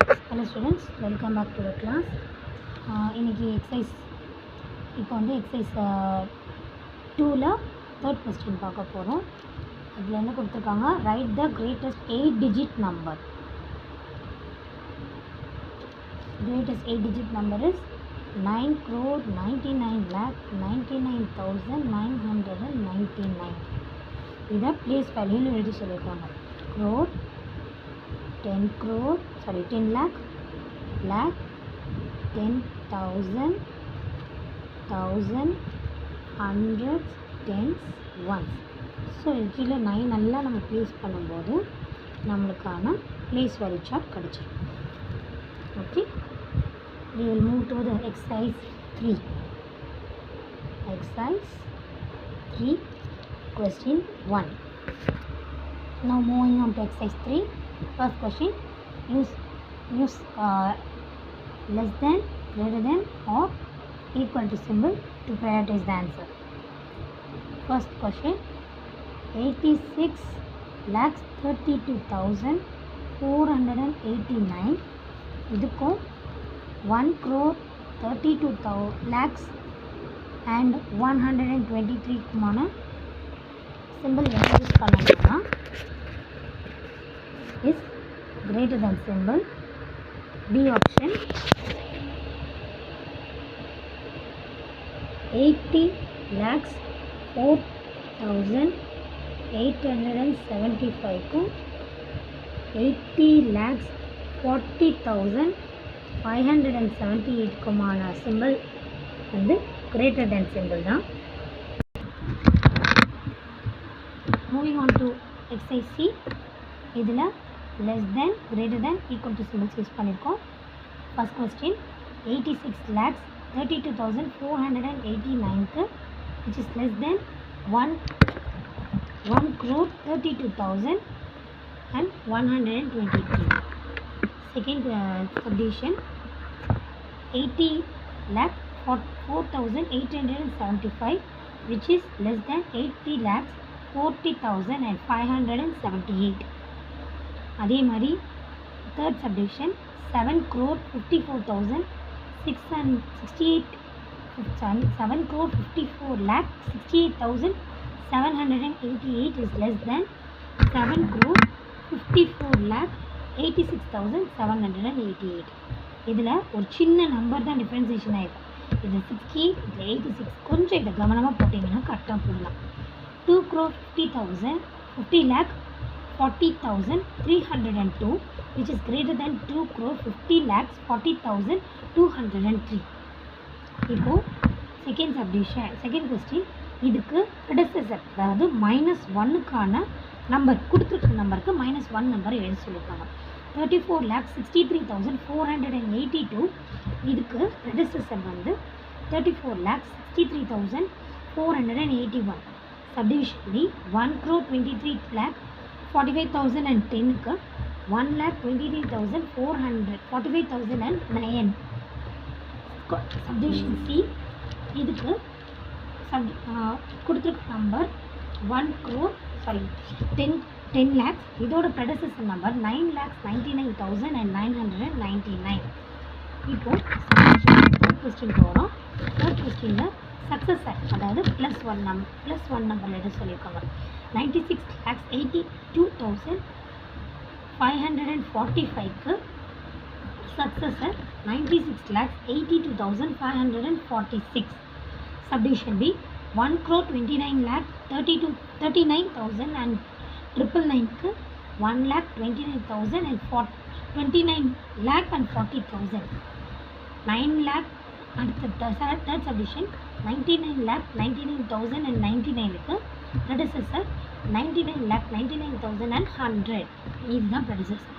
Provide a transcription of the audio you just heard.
Hello students, welcome back to the class. இன்னைக்கு exercise இப்போ வந்து எக்ஸசைஸ் 2ல தேர்ட் கொஸ்டின் பார்க்க போகிறோம். அதில் என்ன கொடுத்துருக்காங்க, right the greatest 8 digit number. Greatest 8 digit number is 9,99,99,999. இதை பிளேஸ் வேல்யூன்னு எழுதி சொல்லியிருக்காங்க. crore, 10 crore, 10 lakh, 10,000, 1,000, hundreds, tens, ones. So இது கீழே 9 நல்லா நம்ம ப்ளேஸ் பண்ணும்போது நம்மளுக்கான ப்ளேஸ் வேல்யூ சார்ட் கிடச்சிடும். Okay, we will move to the exercise 3. Exercise 3, question 1. Now moving on to exercise 3. First question, use less than, greater than or equal to symbol to prioritize the answer. First question, 86,32,489 இதுக்கும் 1,32 lakhs and 123 குமான symbol என்ன use பண்ணணும்னா is greater than symbol. B option, 80 lakhs 4,875 க்கும் 80 lakhs 40,578 குமான symbol வந்து greater than symbol தான். Moving on to exercise C. இதில் less than, greater than, equal to symbols use பண்ணியிருக்கோம். First question, 86,32,489 which is less than 1,32,000 and 123. Second subdivision, 80,04,875 which is less than 80,40,000 and 578. அதே மாதிரி third subdivision, 7,54,668 7,54,68,788 is less than 7,54,86,788. இதில் ஒரு சின்ன number தான் differentiation ஆகிருக்கும். இது 68, இதில் 86. கொஞ்சம் இதை கவனமாக போட்டிங்கன்னா கரெக்டாக போடலாம். 2,50,000, 50,40,302 which is greater than 2,50,40,203. இப்போ செகண்ட் சப்டிவிஷன், செகண்ட் கொஸ்டின், இதுக்கு ப்ரெடெசஸர் அதாவது -1க்கான நம்பர் கொடுத்துருக்க நம்பருக்கு -1 நம்பர் எழுத சொல்லியிருக்காங்க. 34,63,482 இதுக்கு ப்ரெடெசஸர் வந்து 34,63,481. சப்டிவிஷன் பி 1,23,45,010க்கு 1,23,445,009. சப்டிவிஷன் சி இதுக்கு கொடுத்துருக்க நம்பர் 10 lakhs. இதோட ப்ரெடெசஸர் நம்பர் 9,99,999. இப்போ தேர்ட் கொஸ்டின் போகிறோம். தேர்ட் கொஸ்டினில் சக்ஸஸர் அதாவது +1 நம்பர் எழுத சொல்லியிருக்காங்க. 96,82,545க்கு சக்ஸஸர் 96,82,546. சப்டிவிஷன் பி 1,29,39,000 and 999க்கு 1,29,000 and 29,40,000. 9 lakh அடுத்த தேர்ட் சப்டிவிஷன் 99,99,099க்கு ப்ரெடெசஸர் 99,99,000 and 100. இதுதான் ப்ரெடெசஸர்.